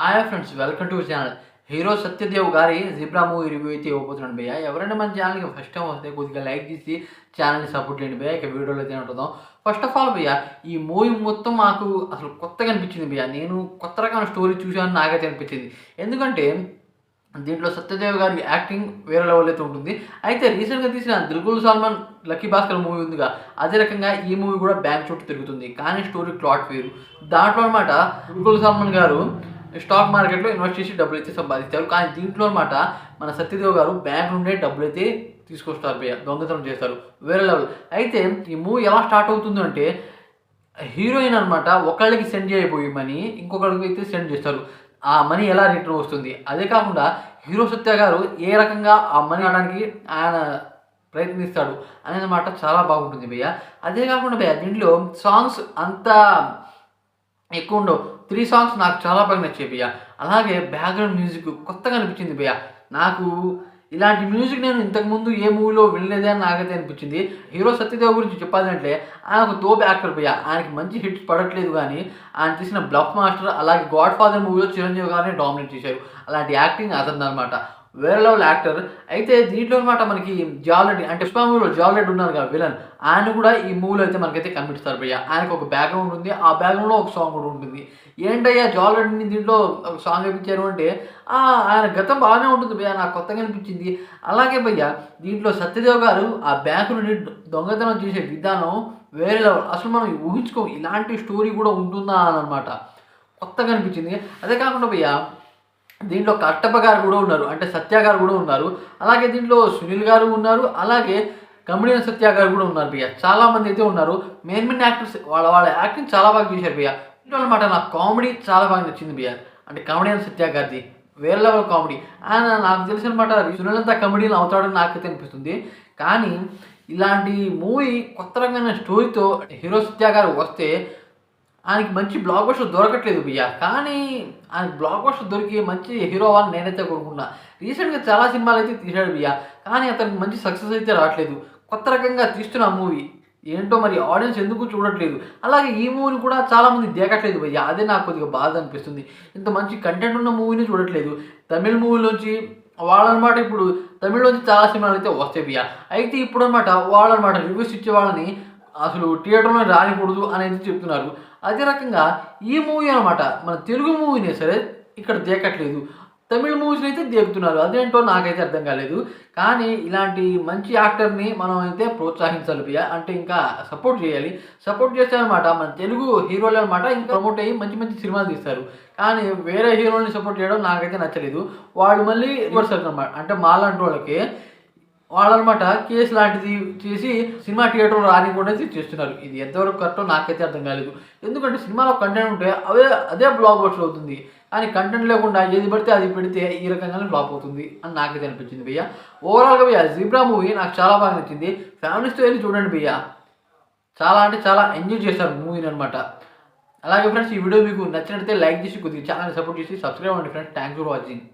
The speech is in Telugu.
Hi friends, welcome to channel. Hero Satyadev గారి 'జిబ్రా' మూవీ రివ్యూ అయితే ఇవ్వబోతున్నాను భయ్య. ఎవరైనా మన ఛానల్‌కి ఫస్ట్ టైం వస్తే కొద్దిగా లైక్ చేసి ఛానల్‌ని సపోర్ట్ చేయండి భయ్య. ఇక వీడియోలో అయితే ఉంటుందాం. ఫస్ట్ ఆఫ్ ఆల్ భయ్య, ఈ మూవీ మొత్తం మాకు అసలు కొత్తగా అనిపించింది భయ్య. నేను కొత్త రకమైన స్టోరీ చూశానని నాకైతే అనిపించింది. ఎందుకంటే దీంట్లో సత్యదేవ్ గారి యాక్టింగ్ వేరే లెవెల్ అయితే ఉంటుంది. అయితే రీసెంట్‌గా తీసిన 'దిల్‌కుల్ సల్మాన్ లక్కీ భాస్కర్' మూవీ ఉందిగా, అదే రకంగా ఈ మూవీ కూడా బ్యాంక్ చుట్టూ తిరుగుతుంది. కానీ స్టోరీ ప్లాట్ వేరు. దాంట్లో అనమాట 'దిల్‌కుల్ సల్మాన్' గారు స్టాక్ మార్కెట్‌లో ఇన్వెస్ట్ చేసి డబ్బులైతే సంపాదిస్తారు. కానీ దీంట్లో అనమాట మన సత్యదేవ్ గారు బ్యాంక్ నుండే డబ్బులైతే తీసుకొస్తారు భయ్య. దొంగతనం చేస్తారు. వేరే లెవెల్. అయితే ఈ మూవీ ఎలా స్టార్ట్ అవుతుందంటే, హీరోయిన్ అనమాట ఒకళ్ళకి సెండ్ చేయబోయే మనీ ఇంకొకళ్ళకి అయితే సెండ్ చేస్తారు. ఆ మనీ ఎలా రిటర్న్ వస్తుంది? అదే కాకుండా హీరో సత్య గారు ఏ రకంగా ఆ మనీ రావడానికి ఆయన ప్రయత్నిస్తాడు అనేది మాట చాలా బాగుంటుంది భయ్య. అదే కాకుండా భయ్య, దీంట్లో సాంగ్స్ అంత ఎక్కువ ఉండవు. 3 సాంగ్స్ నాకు చాలా బాగా నచ్చాయి భయ్య. అలాగే బ్యాక్‌గ్రౌండ్ మ్యూజిక్ కొత్తగా అనిపించింది భయ్య. నాకు ఇలాంటి మ్యూజిక్ నేను ఇంతకుముందు ఏ మూవీలో వినలేదే అని నాకైతే అనిపించింది. హీరో సత్యదేవ్ గురించి చెప్పాలంటే ఆయన ఒక తోపు యాక్టర్ భయ్య. ఆయనకి మంచి హిట్స్ పడట్లేదు గానీ, ఆయన తీసిన 'బ్లఫ్ మాస్టర్' అలాగే 'గాడ్ ఫాదర్' మూవీలో చిరంజీవి గారిని డామినేట్ చేశారు. అలాంటి యాక్టింగ్ అతనిదనమాట. వేరే లెవెల్ యాక్టర్. అయితే దీంట్లో అనమాట మనకి జాలరెడ్డి అంటే 'పుష్ప' మూవీలో జాలరెడ్డి ఉన్నారు కదా విలన్. ఆయన కూడా ఈ మూవీలో అయితే మనకైతే కనిపిస్తారు భయ్య. ఆయనకు ఒక బ్యాక్‌గ్రౌండ్ ఉంది. ఆ బ్యాక్‌గ్రౌండ్‌లో ఒక సాంగ్ కూడా ఉంటుంది. ఏంటయ్యా జాలరెడ్డిని దీంట్లో ఒక సాంగ్ ఏపిచ్చారు అంటే, ఆయన గతం బాగానే ఉంటుంది భయ్య. నాకు కొత్తగా అనిపించింది. అలాగే భయ్య, దీంట్లో సత్యదేవ్ గారు ఆ బ్యాంకు నుండి దొంగతనం చేసే విధానం వేరే లెవెల్. అసలు మనం ఊహించుకోం. ఇలాంటి స్టోరీ కూడా ఉంటుందా అని అనమాట. కొత్తగా అనిపించింది. అదే కాకుండా భయ్య, దీంట్లో కట్టప్ప గారు కూడా ఉన్నారు. అంటే సత్య గారు కూడా ఉన్నారు. అలాగే దీంట్లో సునీల్ గారు ఉన్నారు. అలాగే కమెడియన్ సత్య గారు కూడా ఉన్నారు భయ్య. చాలామంది అయితే ఉన్నారు. మెయిన్ యాక్టర్స్ వాళ్ళ యాక్టింగ్ చాలా బాగా చేశారు భయ్య. దీంట్లో అనమాట నాకు కామెడీ చాలా బాగా నచ్చింది భయ్య. అంటే కమెడియన్ సత్య గారిది వేరే లెవెల్ కామెడీ. ఆయన నాకు తెలిసినమాట సునీల్ అంతా కమెడియన్ అవుతాడని నాకైతే అనిపిస్తుంది. కానీ ఇలాంటి మూవీ కొత్త రకమైన స్టోరీతో హీరో సత్య గారు వస్తే ఆయనకి మంచి బ్లాక్ బస్టర్ దొరకట్లేదు భయ్య. కానీ ఆయనకి బ్లాక్ బస్టర్ దొరికి మంచి హీరో అవ్వాలని నేనైతే కోరుకుంటున్నా. రీసెంట్‌గా చాలా సినిమాలు అయితే తీశాడు భయ్య. కానీ అతనికి మంచి సక్సెస్ అయితే రావట్లేదు. కొత్త రకంగా తీస్తున్న మూవీ ఏంటో మరి ఆడియన్స్ ఎందుకు చూడట్లేదు. అలాగే ఈ మూవీని కూడా చాలామంది దేకట్లేదు భయ్య. అదే నాకు కొద్దిగా బాధ అనిపిస్తుంది. ఇంత మంచి కంటెంట్ ఉన్న మూవీని చూడట్లేదు. తమిళ్ మూవీలోంచి వాళ్ళనమాట ఇప్పుడు తమిళ్‌లోంచి చాలా సినిమాలు అయితే వస్తాయి భయ్య. అయితే ఇప్పుడనమాట వాళ్ళనమాట రివ్యూస్ ఇచ్చే వాళ్ళని అసలు థియేటర్‌లో రానికూడదు అనేది చెప్తున్నారు. అదే రకంగా ఈ మూవీ అనమాట మన తెలుగు మూవీనే సరే ఇక్కడ దేకట్లేదు. తమిళ్ మూవీస్‌ని అయితే దేకుతున్నారు. అదేంటో నాకైతే అర్థం కాలేదు. కానీ ఇలాంటి మంచి యాక్టర్‌ని మనం అయితే ప్రోత్సహించాలి భయ్య. అంటే ఇంకా సపోర్ట్ చేయాలి. సపోర్ట్ చేస్తే అనమాట మన తెలుగు హీరోలు అనమాట ఇంకా ప్రమోట్ అయ్యి మంచి మంచి సినిమాలు తీస్తారు. కానీ వేరే హీరోలని సపోర్ట్ చేయడం నాకైతే నచ్చలేదు. వాళ్ళు మళ్ళీ రివర్స్ అవుతారనమాట. అంటే మాలాంటి వాళ్ళకి వాళ్ళనమాట కేసు లాంటిది చేసి సినిమా థియేటర్‌లో రానివ్వకుండా చేస్తున్నారు. ఇది ఎంతవరకు కరెక్టో నాకైతే అర్థం కాలేదు. ఎందుకంటే సినిమాలో కంటెంట్ ఉంటే అదే బ్లాక్ బస్టర్ అవుతుంది. కానీ కంటెంట్ లేకుండా ఏది పడితే అది పెడితే ఈ రకంగానే ఫ్లాప్ అవుతుంది అని నాకైతే అనిపించింది భయ్య. ఓవరాల్‌గా భయ్య 'జిబ్రా' మూవీ నాకు చాలా బాగా నచ్చింది. ఫ్యామిలీస్‌తో వెళ్లి చూడండి భయ్య. చాలా అంటే చాలా ఎంజాయ్ చేస్తారు మూవీని అనమాట. అలాగే ఫ్రెండ్స్, ఈ వీడియో మీకు నచ్చినట్లయితే లైక్ చేసి కొద్దిగా ఛానల్‌ని సపోర్ట్ చేసి సబ్స్క్రైబ్ అవ్వండి ఫ్రెండ్స్. Thanks for watching.